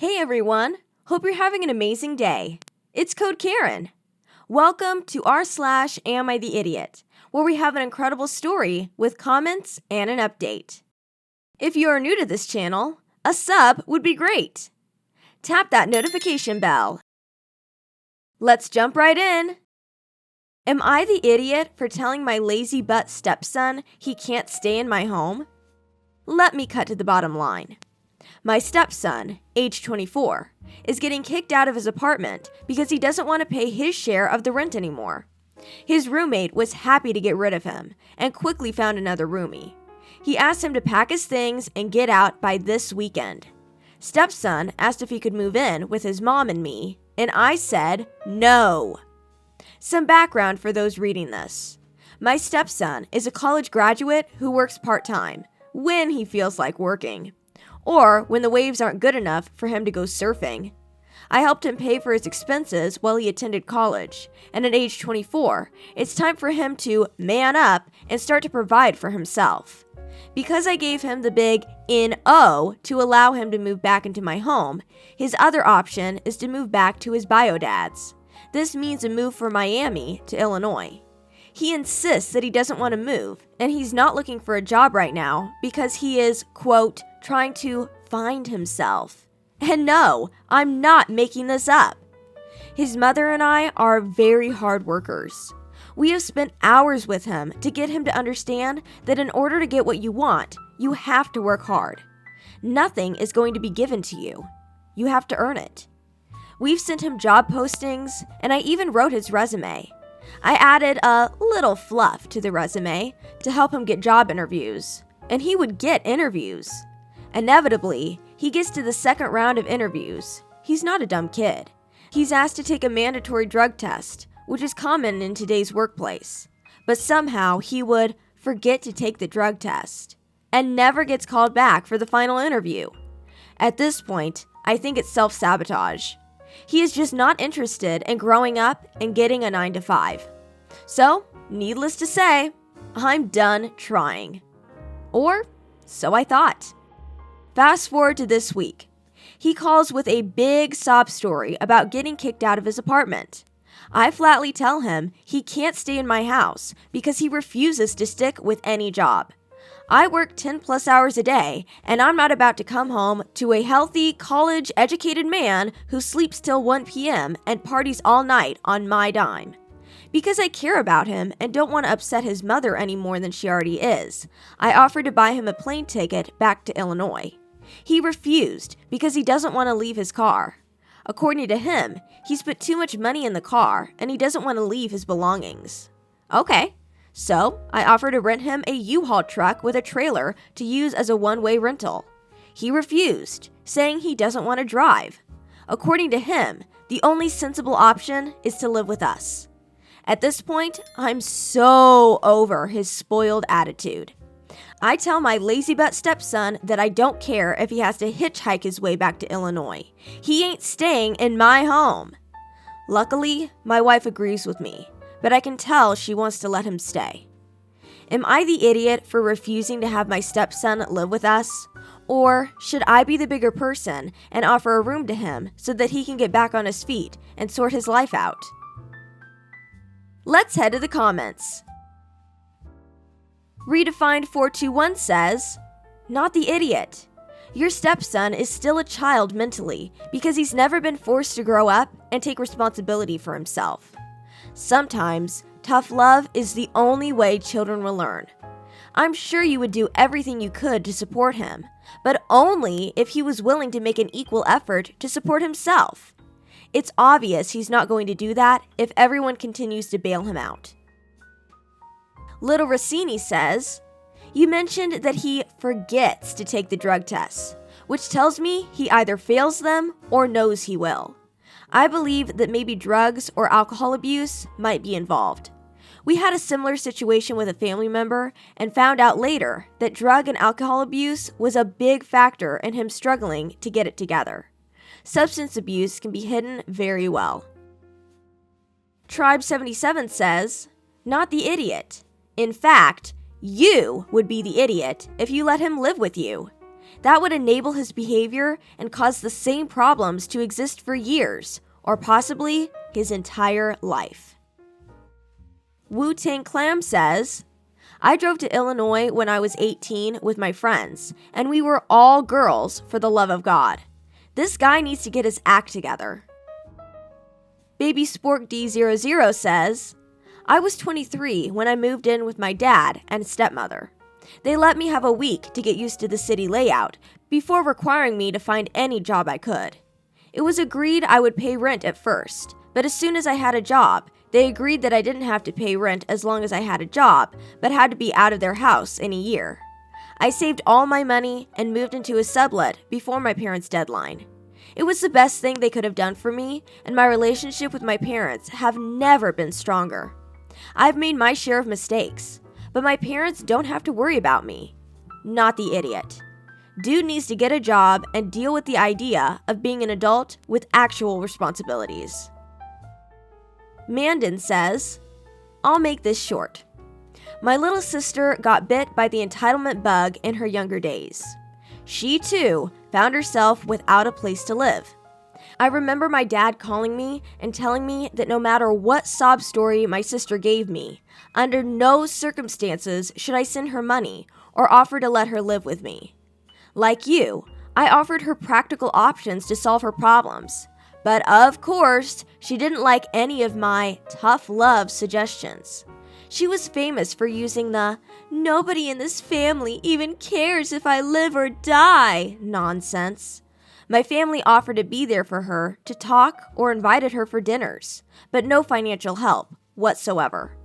Hey everyone, hope you're having an amazing day. It's Code Karen. Welcome to r/Am I the Idiot, where we have an incredible story with comments and an update. If you are new to this channel, a sub would be great. Tap that notification bell. Let's jump right in. Am I the idiot for telling my lazy butt stepson he can't stay in my home? Let me cut to the bottom line. My stepson, age 24, is getting kicked out of his apartment because he doesn't want to pay his share of the rent anymore. His roommate was happy to get rid of him and quickly found another roomie. He asked him to pack his things and get out by this weekend. Stepson asked if he could move in with his mom and me, and I said no. Some background for those reading this. My stepson is a college graduate who works part-time when he feels like working, or when the waves aren't good enough for him to go surfing. I helped him pay for his expenses while he attended college, and at age 24, it's time for him to man up and start to provide for himself. Because I gave him the big N.O. to allow him to move back into my home, his other option is to move back to his bio dad's. This means a move from Miami to Illinois. He insists that he doesn't want to move, and he's not looking for a job right now because he is, quote, trying to find himself. And no, I'm not making this up. His mother and I are very hard workers. We have spent hours with him to get him to understand that in order to get what you want, you have to work hard. Nothing is going to be given to you. You have to earn it. We've sent him job postings, and I even wrote his resume. I added a little fluff to the resume to help him get job interviews, and he would get interviews. Inevitably, he gets to the second round of interviews. He's not a dumb kid. He's asked to take a mandatory drug test, which is common in today's workplace. But somehow he would forget to take the drug test and never gets called back for the final interview. At this point, I think it's self-sabotage. He is just not interested in growing up and getting a 9-to-5. So, needless to say, I'm done trying. Or, so I thought. Fast forward to this week. He calls with a big sob story about getting kicked out of his apartment. I flatly tell him he can't stay in my house because he refuses to stick with any job. I work 10 plus hours a day, and I'm not about to come home to a healthy, college-educated man who sleeps till 1 p.m. and parties all night on my dime. Because I care about him and don't want to upset his mother any more than she already is, I offered to buy him a plane ticket back to Illinois. He refused because he doesn't want to leave his car. According to him, he's put too much money in the car and he doesn't want to leave his belongings. Okay. So, I offered to rent him a U-Haul truck with a trailer to use as a one-way rental. He refused, saying he doesn't want to drive. According to him, the only sensible option is to live with us. At this point, I'm so over his spoiled attitude. I tell my lazy butt stepson that I don't care if he has to hitchhike his way back to Illinois. He ain't staying in my home. Luckily, my wife agrees with me, but I can tell she wants to let him stay. Am I the idiot for refusing to have my stepson live with us? Or should I be the bigger person and offer a room to him so that he can get back on his feet and sort his life out? Let's head to the comments. Redefined 421 says, not the idiot. Your stepson is still a child mentally because he's never been forced to grow up and take responsibility for himself. Sometimes, tough love is the only way children will learn. I'm sure you would do everything you could to support him, but only if he was willing to make an equal effort to support himself. It's obvious he's not going to do that if everyone continues to bail him out. Little Rossini says, you mentioned that he forgets to take the drug tests, which tells me he either fails them or knows he will. I believe that maybe drugs or alcohol abuse might be involved. We had a similar situation with a family member and found out later that drug and alcohol abuse was a big factor in him struggling to get it together. Substance abuse can be hidden very well. Tribe77 says, not the idiot. In fact, you would be the idiot if you let him live with you. That would enable his behavior and cause the same problems to exist for years, or possibly his entire life. Wu-Tang Clam says, I drove to Illinois when I was 18 with my friends, and we were all girls for the love of God. This guy needs to get his act together. Baby Spork D00 says, I was 23 when I moved in with my dad and stepmother. They let me have a week to get used to the city layout before requiring me to find any job I could. It was agreed I would pay rent at first, but as soon as I had a job, they agreed that I didn't have to pay rent as long as I had a job, but had to be out of their house in a year. I saved all my money and moved into a sublet before my parents' deadline. It was the best thing they could have done for me, and my relationship with my parents have never been stronger. I've made my share of mistakes, but my parents don't have to worry about me. Not the idiot. Dude needs to get a job and deal with the idea of being an adult with actual responsibilities. Mandan says, I'll make this short. My little sister got bit by the entitlement bug in her younger days. She, too, found herself without a place to live. I remember my dad calling me and telling me that no matter what sob story my sister gave me, under no circumstances should I send her money or offer to let her live with me. Like you, I offered her practical options to solve her problems. But of course, she didn't like any of my tough love suggestions. She was famous for using the "nobody in this family even cares if I live or die" nonsense. My family offered to be there for her, to talk, or invited her for dinners, but no financial help whatsoever.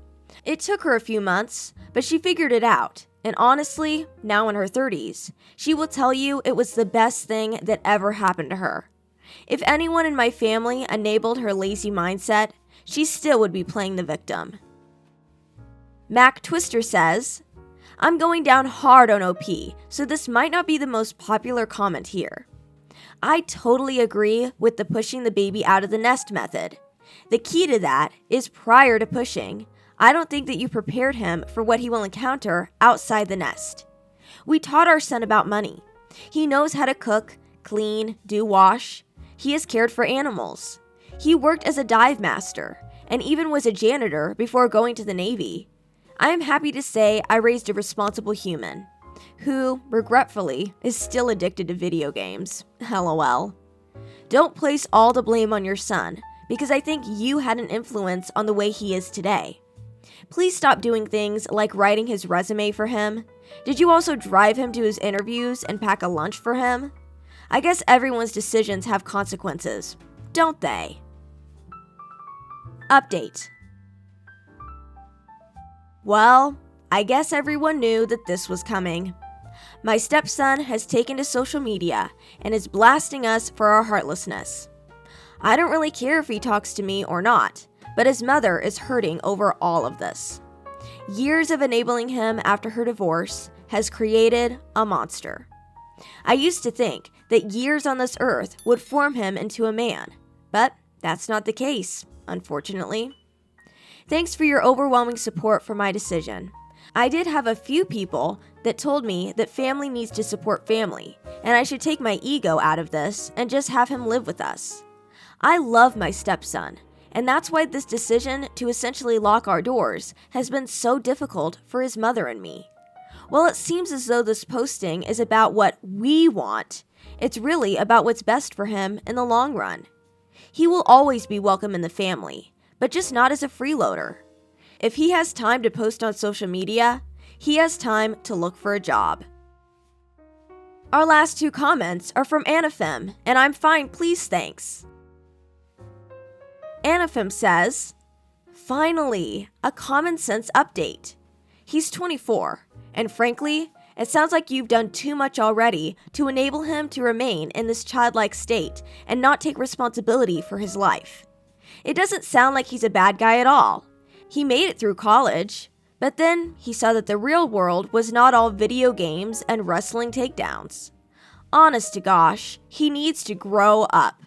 It took her a few months, but she figured it out, and honestly, now in her 30s, she will tell you it was the best thing that ever happened to her. If anyone in my family enabled her lazy mindset, she still would be playing the victim. Mac Twister says, I'm going down hard on OP, so this might not be the most popular comment here. I totally agree with the pushing the baby out of the nest method. The key to that is prior to pushing, I don't think that you prepared him for what he will encounter outside the nest. We taught our son about money. He knows how to cook, clean, do wash. He has cared for animals. He worked as a dive master and even was a janitor before going to the Navy. I am happy to say I raised a responsible human who, regretfully, is still addicted to video games. LOL. Don't place all the blame on your son because I think you had an influence on the way he is today. Please stop doing things like writing his resume for him. Did you also drive him to his interviews and pack a lunch for him? I guess everyone's decisions have consequences, don't they? Update. Well, I guess everyone knew that this was coming. My stepson has taken to social media and is blasting us for our heartlessness. I don't really care if he talks to me or not, but his mother is hurting over all of this. Years of enabling him after her divorce has created a monster. I used to think that years on this earth would form him into a man, but that's not the case, unfortunately. Thanks for your overwhelming support for my decision. I did have a few people that told me that family needs to support family, and I should take my ego out of this and just have him live with us. I love my stepson, and that's why this decision to essentially lock our doors has been so difficult for his mother and me. While it seems as though this posting is about what we want, it's really about what's best for him in the long run. He will always be welcome in the family, but just not as a freeloader. If he has time to post on social media, he has time to look for a job. Our last two comments are from Anafem, and I'm fine, please, thanks. Anafem says, finally, a common sense update. He's 24, and frankly, it sounds like you've done too much already to enable him to remain in this childlike state and not take responsibility for his life. It doesn't sound like he's a bad guy at all. He made it through college, but then he saw that the real world was not all video games and wrestling takedowns. Honest to gosh, he needs to grow up.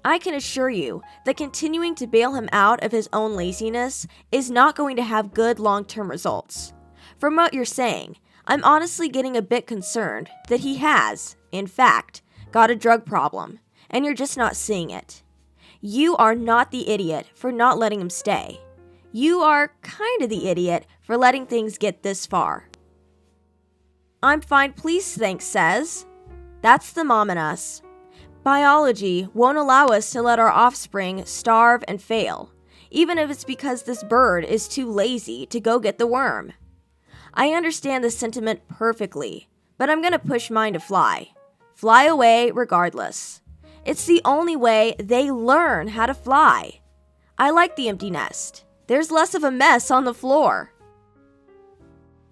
I can assure you that continuing to bail him out of his own laziness is not going to have good long-term results. From what you're saying, I'm honestly getting a bit concerned that he has, in fact, got a drug problem, and you're just not seeing it. You are not the idiot for not letting him stay. You are kind of the idiot for letting things get this far. I'm fine, please, thanks says. That's the mom in us. Biology won't allow us to let our offspring starve and fail, even if it's because this bird is too lazy to go get the worm. I understand this sentiment perfectly, but I'm gonna push mine to fly. Fly away regardless. It's the only way they learn how to fly. I like the empty nest. There's less of a mess on the floor.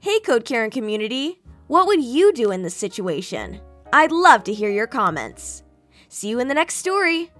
Hey Code Karen community, what would you do in this situation? I'd love to hear your comments. See you in the next story.